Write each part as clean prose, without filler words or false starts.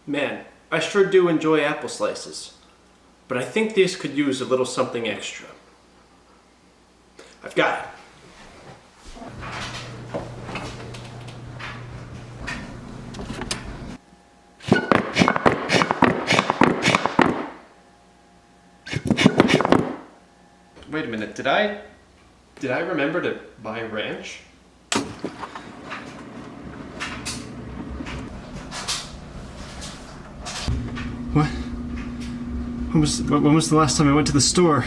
Man, I sure do enjoy apple slices, but I think these could use a little something extra. I've got it. Wait a minute, did I remember to buy ranch? What? When was the last time I went to the store?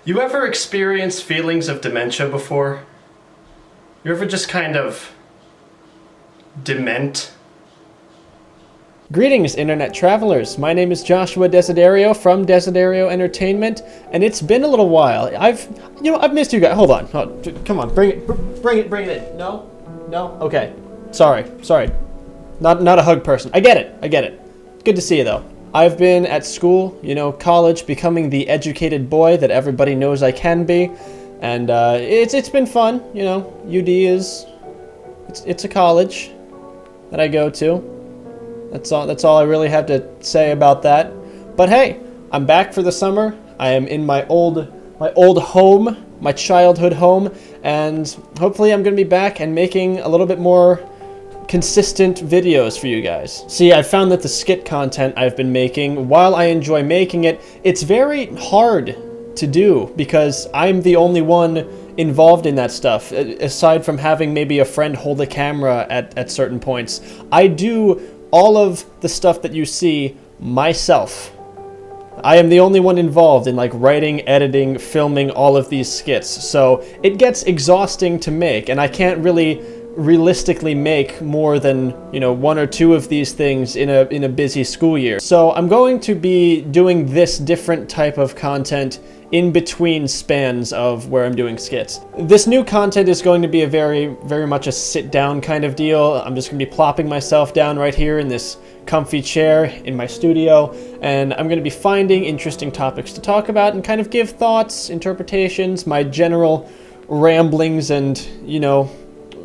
You ever experienced feelings of dementia before? You ever just kind of dement? Greetings, internet travelers. My name is Joshua Desiderio from Desiderio Entertainment, and it's been a little while. I've missed you guys. Hold on. Come on, bring it in. No? Okay. Sorry. Not a hug person. I get it. Good to see you though. I've been at school, college, becoming the educated boy that everybody knows I can be, and it's been fun. UD it's a college that I go to. That's all I really have to say about that. But hey, I'm back for the summer. I am in my old home, my childhood home, and hopefully I'm gonna be back and making a little bit more consistent videos for you guys. See, I've found that the skit content I've been making, while I enjoy making it, it's very hard to do because I'm the only one involved in that stuff, aside from having maybe a friend hold a camera at certain points. I do all of the stuff that you see myself. I am the only one involved in writing, editing, filming all of these skits, so it gets exhausting to make, and I can't really realistically make more than one or two of these things in a busy school year. So I'm going to be doing this different type of content in between spans of where I'm doing skits. This new content is going to be a very much a sit down kind of deal. I'm just gonna be plopping myself down right here in this comfy chair in my studio, and I'm gonna be finding interesting topics to talk about and kind of give thoughts, interpretations, my general ramblings, and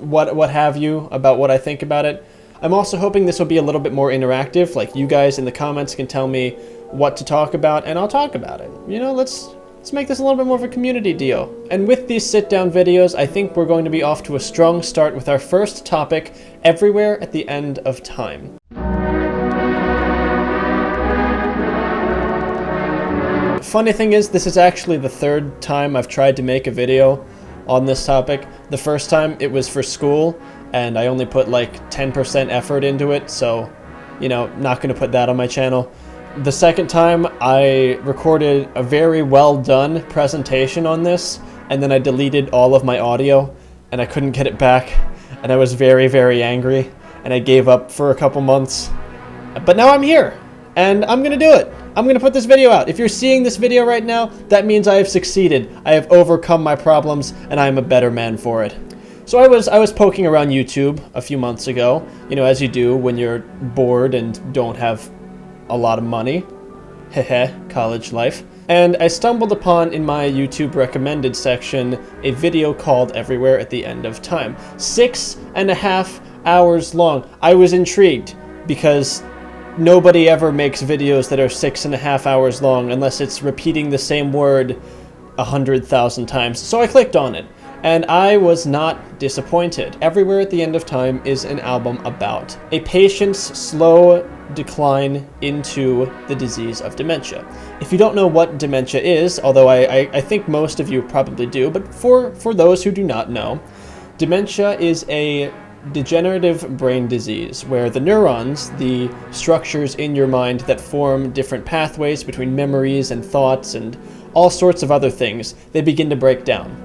what have you about what I think about it. I'm also hoping this will be a little bit more interactive, like you guys in the comments can tell me what to talk about and I'll talk about it. Let's make this a little bit more of a community deal. And with these sit-down videos, I think we're going to be off to a strong start with our first topic, everywhere at the end of time. Funny thing is, this is actually the third time I've tried to make a video on this topic. The first time it was for school and I only put 10% effort into it, so not gonna put that on my channel. The second time I recorded a very well done presentation on this, and then I deleted all of my audio and I couldn't get it back, and I was very angry, and I gave up for a couple months. But now I'm here and I'm gonna do it. I'm gonna put this video out. If you're seeing this video right now, that means I have succeeded. I have overcome my problems, and I am a better man for it. So I was poking around YouTube a few months ago, as you do when you're bored and don't have a lot of money. Heh, college life. And I stumbled upon in my YouTube recommended section a video called Everywhere at the End of Time. 6.5 hours long. I was intrigued because nobody ever makes videos that are 6.5 hours long unless it's repeating the same word 100,000 times. So I clicked on it, and I was not disappointed. Everywhere at the End of Time is an album about a patient's slow decline into the disease of dementia. If you don't know what dementia is, although I think most of you probably do, but for those who do not know, dementia is a degenerative brain disease where the neurons, the structures in your mind that form different pathways between memories and thoughts and all sorts of other things, they begin to break down.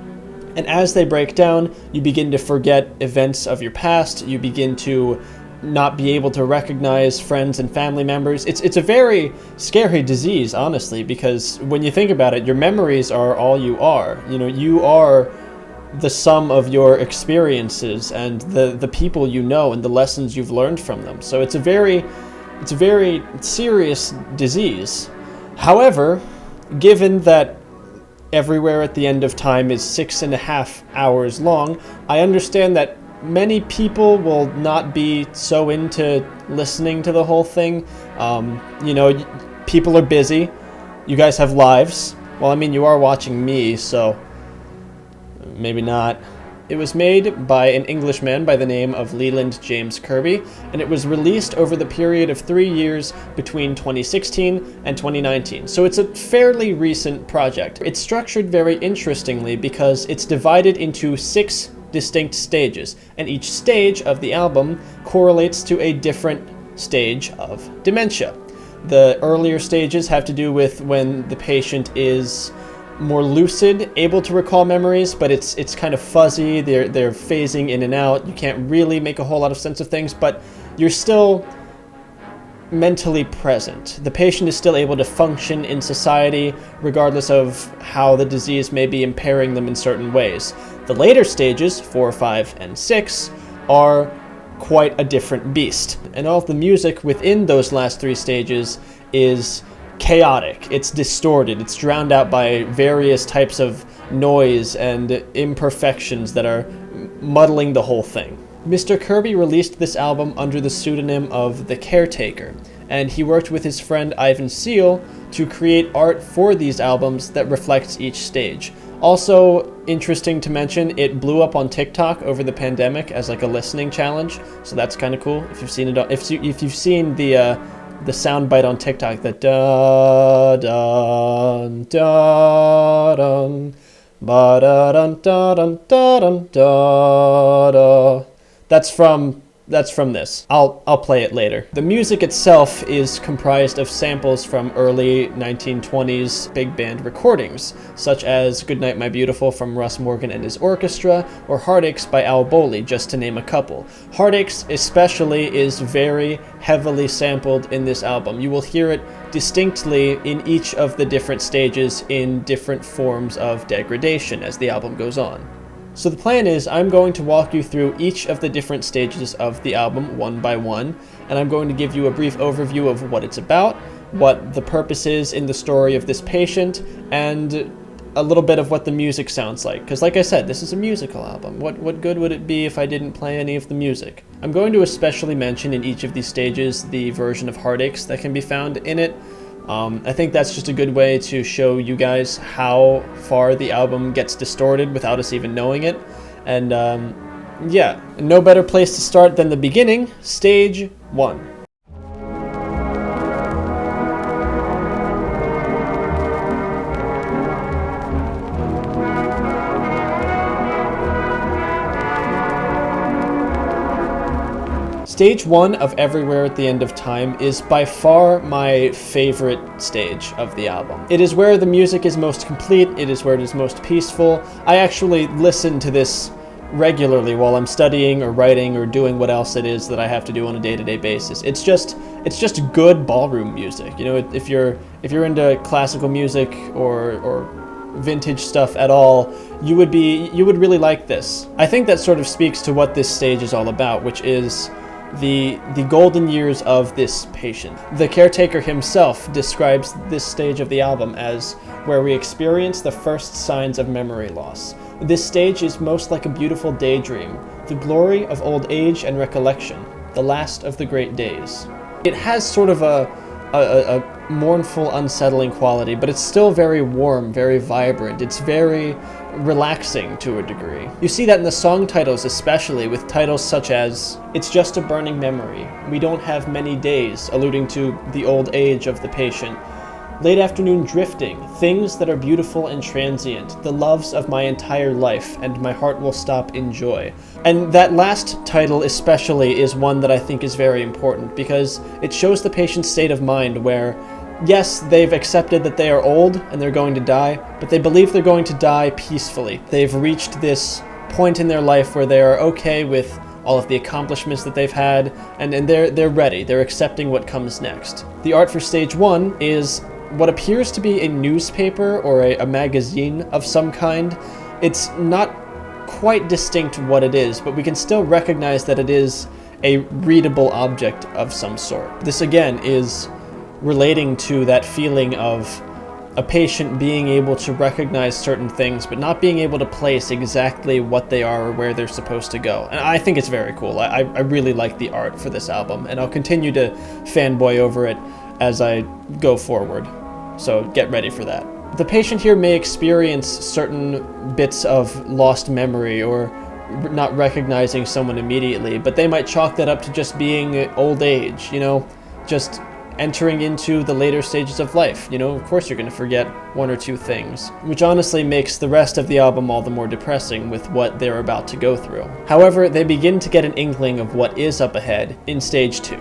And as they break down, you begin to forget events of your past, you begin to not be able to recognize friends and family members. It's a very scary disease, honestly, because when you think about it, your memories are all you are. You know, you are the sum of your experiences and the people you know and the lessons you've learned from them. So it's a very serious disease. However, given that Everywhere at the End of Time is 6.5 hours long, I understand that many people will not be so into listening to the whole thing. You know, people are busy. You guys have lives. Well, I mean, you are watching me, so maybe not. It was made by an Englishman by the name of Leland James Kirby, and it was released over the period of 3 years between 2016 and 2019. So it's a fairly recent project. It's structured very interestingly because it's divided into 6 distinct stages, and each stage of the album correlates to a different stage of dementia. The earlier stages have to do with when the patient is more lucid, able to recall memories, but it's kind of fuzzy. They're phasing in and out. You can't really make a whole lot of sense of things, but you're still mentally present. The patient is still able to function in society regardless of how the disease may be impairing them in certain ways. The later stages, 4, 5, and 6, are quite a different beast. And all of the music within those last 3 stages is chaotic, it's distorted, it's drowned out by various types of noise and imperfections that are muddling the whole thing. Mr. Kirby released this album under the pseudonym of The Caretaker, and he worked with his friend Ivan Seal to create art for these albums that reflects each stage. Also interesting to mention, it blew up on TikTok over the pandemic as like a listening challenge, so that's kind of cool. If you've seen it, if you've seen the soundbite on TikTok, the da dun da dun ba da dun da dun da dun da da. That's from this. I'll play it later. The music itself is comprised of samples from early 1920s big band recordings, such as Goodnight My Beautiful from Russ Morgan and his orchestra, or Heartaches by Al Bowley, just to name a couple. Heartaches especially is very heavily sampled in this album. You will hear it distinctly in each of the different stages in different forms of degradation as the album goes on. So the plan is I'm going to walk you through each of the different stages of the album one by one, and I'm going to give you a brief overview of what it's about, what the purpose is in the story of this patient, and a little bit of what the music sounds like. Because like I said, this is a musical album. What good would it be if I didn't play any of the music? I'm going to especially mention in each of these stages the version of Heartaches that can be found in it. I think that's just a good way to show you guys how far the album gets distorted without us even knowing it. And yeah, no better place to start than the beginning, stage 1. Stage 1 of Everywhere at the End of Time is by far my favorite stage of the album. It is where the music is most complete, it is where it is most peaceful. I actually listen to this regularly while I'm studying or writing or doing what else it is that I have to do on a day-to-day basis. It's just good ballroom music. You know, if you're into classical music or vintage stuff at all, you would really like this. I think that sort of speaks to what this stage is all about, which is the golden years of this patient. The caretaker himself describes this stage of the album as where we experience the first signs of memory loss. This stage is most like a beautiful daydream, the glory of old age and recollection, the last of the great days. It has sort of a a mournful, unsettling quality, but it's still very warm, very vibrant. It's very relaxing to a degree. You see that in the song titles, especially with titles such as "It's Just a Burning Memory," "We Don't Have Many Days," alluding to the old age of the patient, "Late Afternoon Drifting," "Things That Are Beautiful and Transient," "The Loves of My Entire Life," and "My Heart Will Stop in Joy." And that last title especially is one that I think is very important because it shows the patient's state of mind where, yes, they've accepted that they are old and they're going to die, but they believe they're going to die peacefully. They've reached this point in their life where they are okay with all of the accomplishments that they've had, and they're ready. They're accepting what comes next. The art for stage 1 is what appears to be a newspaper or a magazine of some kind. It's not quite distinct what it is, but we can still recognize that it is a readable object of some sort. This again is relating to that feeling of a patient being able to recognize certain things but not being able to place exactly what they are or where they're supposed to go. And I think it's very cool. I really like the art for this album, and I'll continue to fanboy over it as I go forward. So get ready for that. The patient here may experience certain bits of lost memory or not recognizing someone immediately, but they might chalk that up to just being old age, just entering into the later stages of life. Of course you're going to forget one or two things, which honestly makes the rest of the album all the more depressing with what they're about to go through. However, they begin to get an inkling of what is up ahead in stage 2.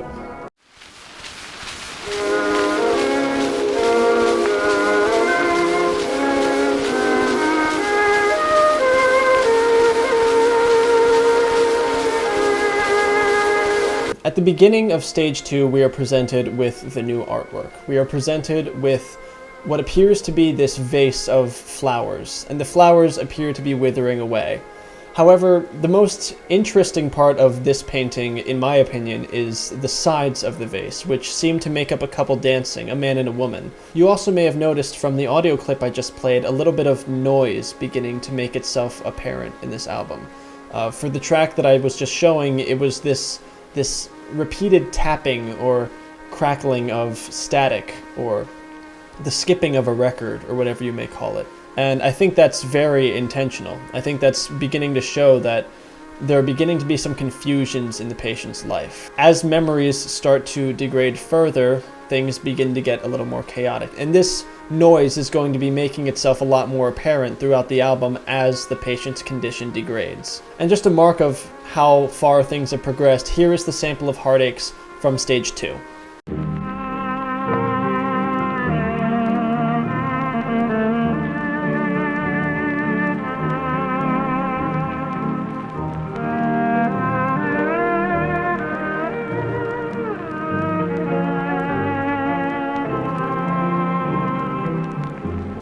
At the beginning of stage 2, we are presented with the new artwork. We are presented with what appears to be this vase of flowers, and the flowers appear to be withering away. However, the most interesting part of this painting, in my opinion, is the sides of the vase, which seem to make up a couple dancing, a man and a woman. You also may have noticed from the audio clip I just played a little bit of noise beginning to make itself apparent in this album. For the track that I was just showing, it was this repeated tapping or crackling of static, or the skipping of a record, or whatever you may call it. And I think that's very intentional. I think that's beginning to show that there are beginning to be some confusions in the patient's life. As memories start to degrade further, things begin to get a little more chaotic. And this noise is going to be making itself a lot more apparent throughout the album as the patient's condition degrades. And just a mark of how far things have progressed, here is the sample of Heartaches from stage 2.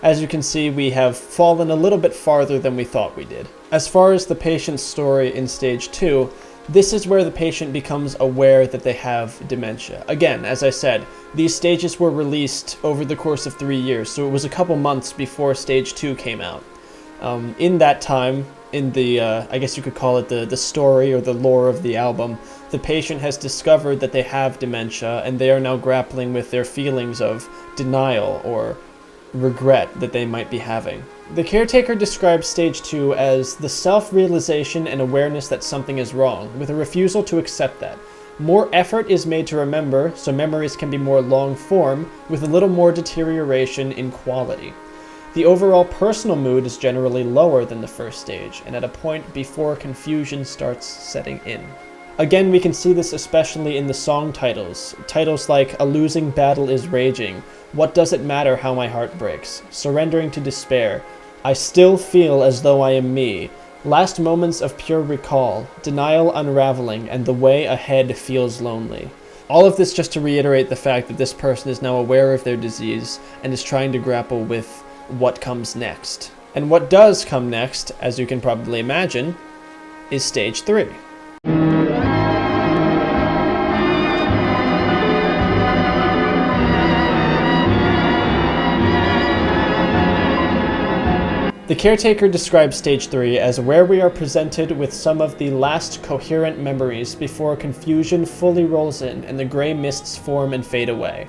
As you can see, we have fallen a little bit farther than we thought we did. As far as the patient's story in stage 2, this is where the patient becomes aware that they have dementia. Again, as I said, these stages were released over the course of 3 years, so it was a couple months before stage 2 came out. In that time, in the, I guess you could call it the story or the lore of the album, the patient has discovered that they have dementia, and they are now grappling with their feelings of denial or regret that they might be having. The caretaker describes stage 2 as the self-realization and awareness that something is wrong, with a refusal to accept that. More effort is made to remember, so memories can be more long-form, with a little more deterioration in quality. The overall personal mood is generally lower than the first stage, and at a point before confusion starts setting in. Again, we can see this especially in the song titles. Titles like A Losing Battle is Raging, What Does It Matter How My Heart Breaks, Surrendering to Despair, I Still Feel As Though I Am Me, Last Moments of Pure Recall, Denial Unraveling, and The Way Ahead Feels Lonely. All of this just to reiterate the fact that this person is now aware of their disease and is trying to grapple with what comes next. And what does come next, as you can probably imagine, is stage 3. The caretaker describes stage 3 as where we are presented with some of the last coherent memories before confusion fully rolls in and the gray mists form and fade away.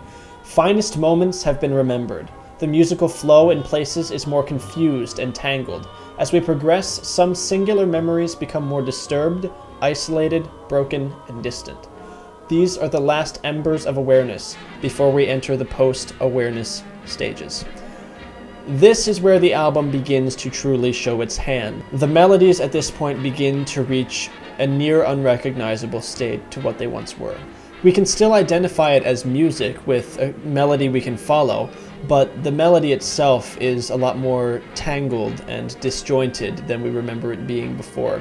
Finest moments have been remembered. The musical flow in places is more confused and tangled. As we progress, some singular memories become more disturbed, isolated, broken, and distant. These are the last embers of awareness before we enter the post-awareness stages. This is where the album begins to truly show its hand. The melodies at this point begin to reach a near unrecognizable state to what they once were. We can still identify it as music with a melody we can follow, but the melody itself is a lot more tangled and disjointed than we remember it being before.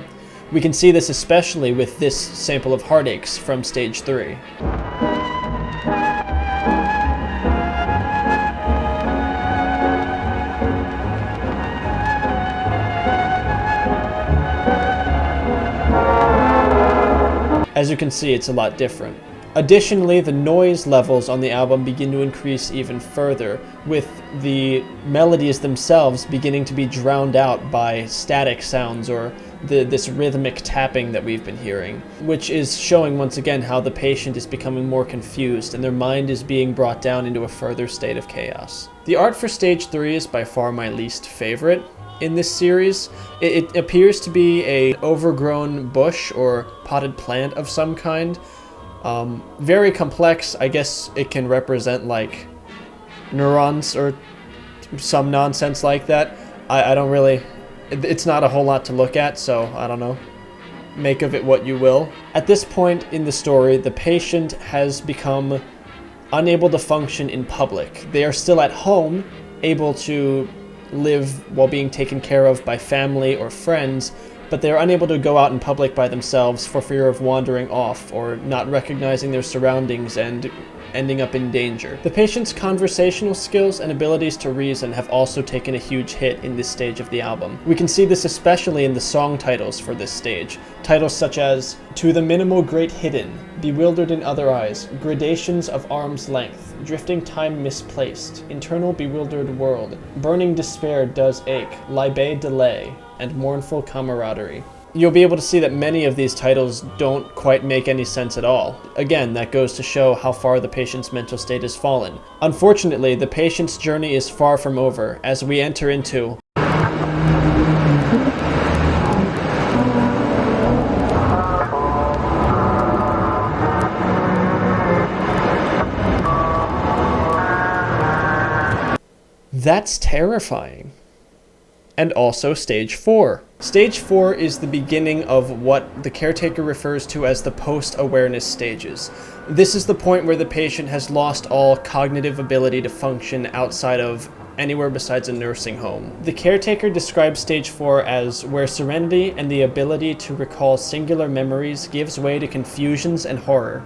We can see this especially with this sample of Heartaches from Stage 3. As you can see, it's a lot different. Additionally, the noise levels on the album begin to increase even further, with the melodies themselves beginning to be drowned out by static sounds or this rhythmic tapping that we've been hearing, which is showing once again how the patient is becoming more confused and their mind is being brought down into a further state of chaos. The art for Stage 3 is by far my least favorite in this series. It appears to be an overgrown bush or potted plant of some kind. Very complex. I guess it can represent like neurons or some nonsense like that. I don't really, it's not a whole lot to look at, so I don't know. Make of it what you will. At this point in the story, the patient has become unable to function in public. They are still at home, able to live while being taken care of by family or friends, but they are unable to go out in public by themselves for fear of wandering off or not recognizing their surroundings and ending up in danger. The patient's conversational skills and abilities to reason have also taken a huge hit in this stage of the album. We can see this especially in the song titles for this stage. Titles such as To the Minimal Great Hidden, Bewildered in Other Eyes, Gradations of Arm's Length, Drifting Time Misplaced, Internal Bewildered World, Burning Despair Does Ache, Libe Delay, and Mournful Camaraderie. You'll be able to see that many of these titles don't quite make any sense at all. Again, that goes to show how far the patient's mental state has fallen. Unfortunately, the patient's journey is far from over as we enter into That's terrifying. And also Stage 4. Stage 4 is the beginning of what the caretaker refers to as the post-awareness stages. This is the point where the patient has lost all cognitive ability to function outside of anywhere besides a nursing home. The caretaker describes Stage 4 as where serenity and the ability to recall singular memories gives way to confusions and horror.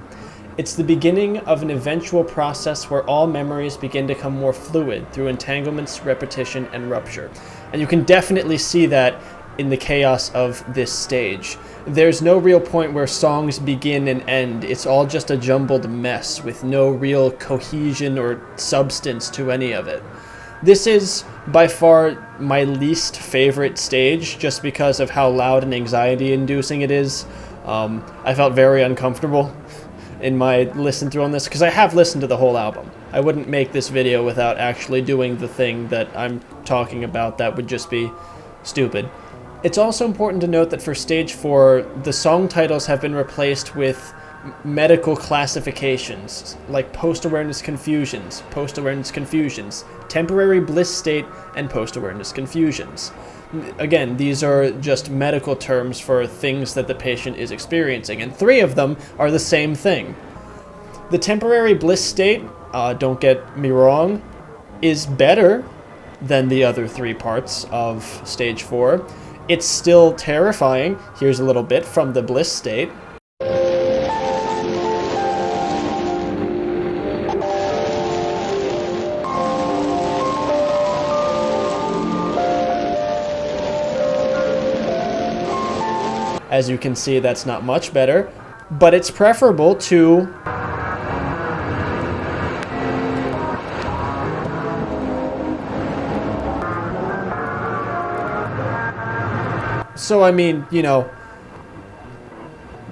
It's the beginning of an eventual process where all memories begin to come more fluid through entanglements, repetition, and rupture. And you can definitely see that in the chaos of this stage. There's no real point where songs begin and end. It's all just a jumbled mess with no real cohesion or substance to any of it. This is by far my least favorite stage just because of how loud and anxiety-inducing it is. I felt very uncomfortable in my listen through on this because I have listened to the whole album. I wouldn't make this video without actually doing the thing that I'm talking about. That would just be stupid. It's also important to note that for Stage 4, the song titles have been replaced with medical classifications like post-awareness confusions, temporary bliss state, and post-awareness confusions. Again, these are just medical terms for things that the patient is experiencing, and 3 of them are the same thing. The temporary bliss state, don't get me wrong, is better than the other 3 parts of Stage 4. It's still terrifying. Here's a little bit from the bliss state. As you can see, that's not much better, but it's preferable to So I mean, you know,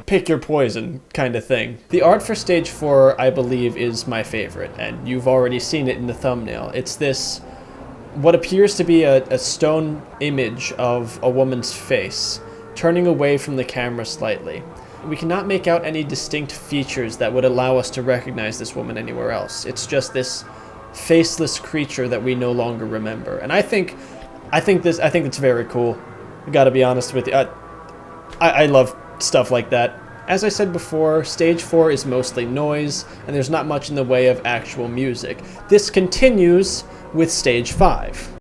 pick your poison kind of thing. The art for stage 4, I believe, is my favorite, and you've already seen it in the thumbnail. It's this, what appears to be a stone image of a woman's face, turning away from the camera slightly. We cannot make out any distinct features that would allow us to recognize this woman anywhere else. It's just this faceless creature that we no longer remember. And I think it's very cool. I gotta be honest with you. I love stuff like that. As I said before, stage 4 is mostly noise, and there's not much in the way of actual music. This continues with stage 5.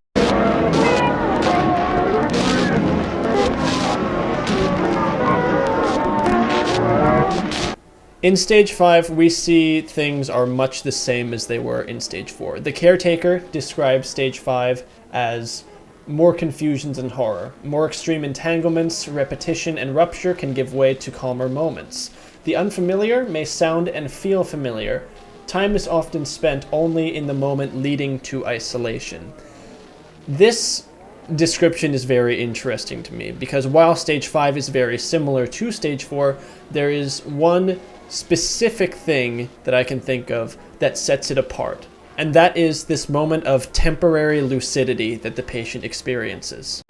In stage 5, we see things are much the same as they were in stage 4. The caretaker describes stage 5 as more confusions and horror. More extreme entanglements, repetition, and rupture can give way to calmer moments. The unfamiliar may sound and feel familiar. Time is often spent only in the moment leading to isolation. This description is very interesting to me because while stage 5 is very similar to stage 4, there is one specific thing that I can think of that sets it apart. And that is this moment of temporary lucidity that the patient experiences.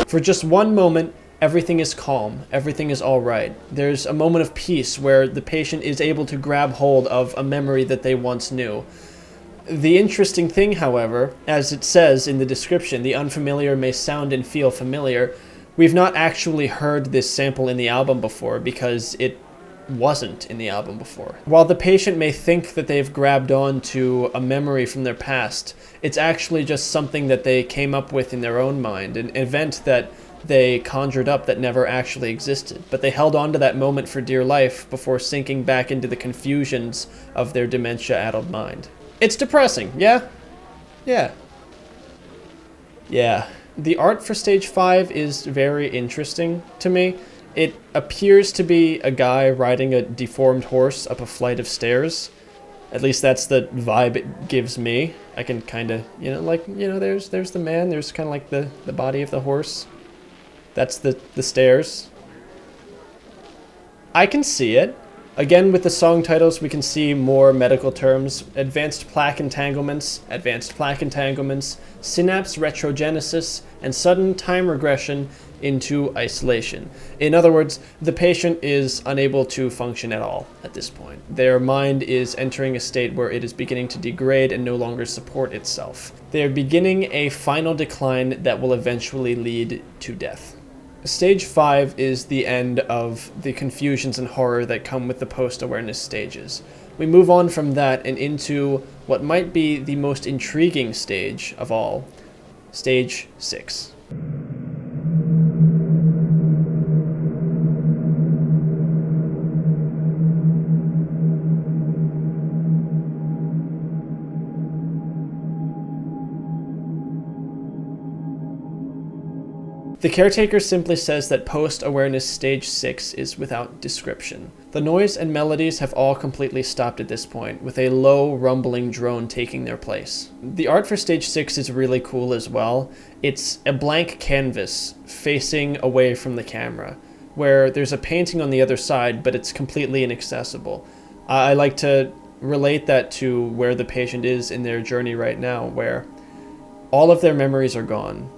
For just one moment, everything is calm, everything is all right. There's a moment of peace where the patient is able to grab hold of a memory that they once knew. The interesting thing, however, as it says in the description, the unfamiliar may sound and feel familiar. We've not actually heard this sample in the album before because it wasn't in the album before. While the patient may think that they've grabbed on to a memory from their past, it's actually just something that they came up with in their own mind, an event that they conjured up that never actually existed. But they held on to that moment for dear life before sinking back into the confusions of their dementia-addled mind. It's depressing, yeah? Yeah. Yeah. The art for stage 5 is very interesting to me. It appears to be a guy riding a deformed horse up a flight of stairs. At least that's the vibe it gives me. I can kind of, there's the man, there's kind of like the body of the horse. That's the stairs. I can see it. Again, with the song titles, we can see more medical terms. Advanced plaque entanglements, synapse retrogenesis, and sudden time regression into isolation. In other words, the patient is unable to function at all at this point. Their mind is entering a state where it is beginning to degrade and no longer support itself. They are beginning a final decline that will eventually lead to death. Stage 5 is the end of the confusions and horror that come with the post-awareness stages. We move on from that and into what might be the most intriguing stage of all, stage 6. The caretaker simply says that post-awareness stage 6 is without description. The noise and melodies have all completely stopped at this point, with a low, rumbling drone taking their place. The art for stage 6 is really cool as well. It's a blank canvas facing away from the camera, where there's a painting on the other side, but it's completely inaccessible. I like to relate that to where the patient is in their journey right now, where all of their memories are gone.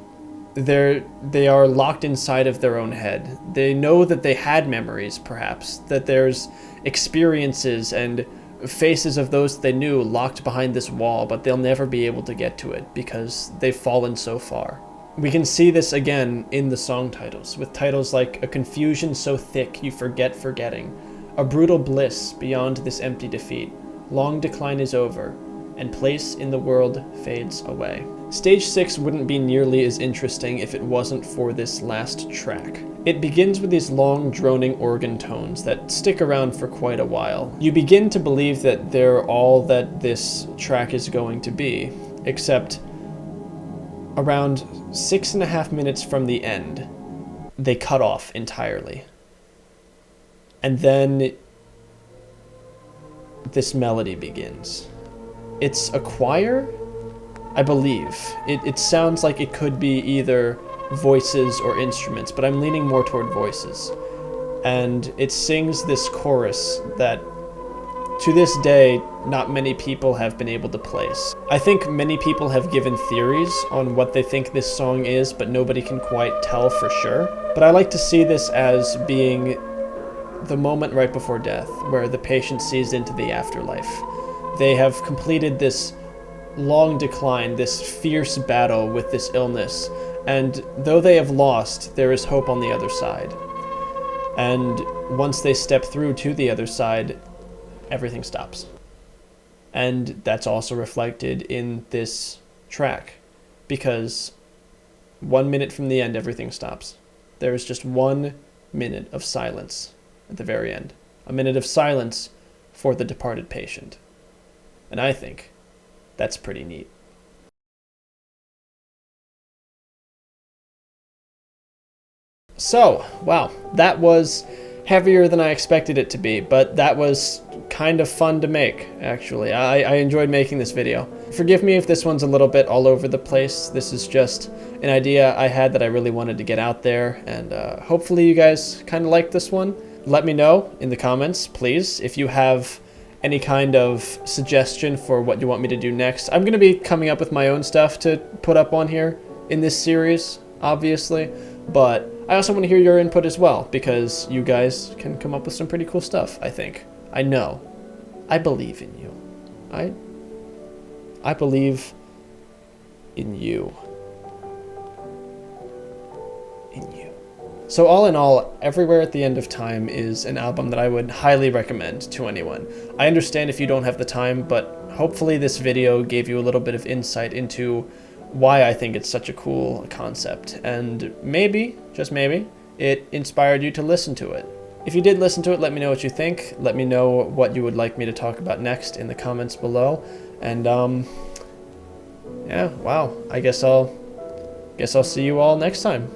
They are locked inside of their own head. They know that they had memories, perhaps, that there's experiences and faces of those they knew locked behind this wall, but they'll never be able to get to it because they've fallen so far. We can see this again in the song titles, with titles like A Confusion So Thick You Forget Forgetting, A Brutal Bliss Beyond This Empty Defeat, Long Decline Is Over, and place in the world fades away. Stage 6 wouldn't be nearly as interesting if it wasn't for this last track. It begins with these long, droning organ tones that stick around for quite a while. You begin to believe that they're all that this track is going to be, except around 6.5 minutes from the end, they cut off entirely. And then this melody begins. It's a choir, I believe. It sounds like it could be either voices or instruments, but I'm leaning more toward voices. And it sings this chorus that, to this day, not many people have been able to place. I think many people have given theories on what they think this song is, but nobody can quite tell for sure. But I like to see this as being the moment right before death, where the patient sees into the afterlife. They have completed this long decline, this fierce battle with this illness, and though they have lost, there is hope on the other side. And once they step through to the other side, everything stops. And that's also reflected in this track, because 1 minute from the end, everything stops. There is just 1 minute of silence at the very end. A minute of silence for the departed patient. And I think that's pretty neat. So, wow, that was heavier than I expected it to be, but that was kind of fun to make, actually. I enjoyed making this video. Forgive me if this one's a little bit all over the place. This is just an idea I had that I really wanted to get out there, and hopefully you guys kind of liked this one. Let me know in the comments, please, if you have any kind of suggestion for what you want me to do next. I'm going to be coming up with my own stuff to put up on here in this series, obviously, but I also want to hear your input as well, because you guys can come up with some pretty cool stuff, I think. I know. I believe in you. I believe in you. In you. So all in all, Everywhere at the End of Time is an album that I would highly recommend to anyone. I understand if you don't have the time, but hopefully this video gave you a little bit of insight into why I think it's such a cool concept, and maybe, just maybe, it inspired you to listen to it. If you did listen to it, let me know what you think. Let me know what you would like me to talk about next in the comments below. And yeah, wow, I guess I'll see you all next time.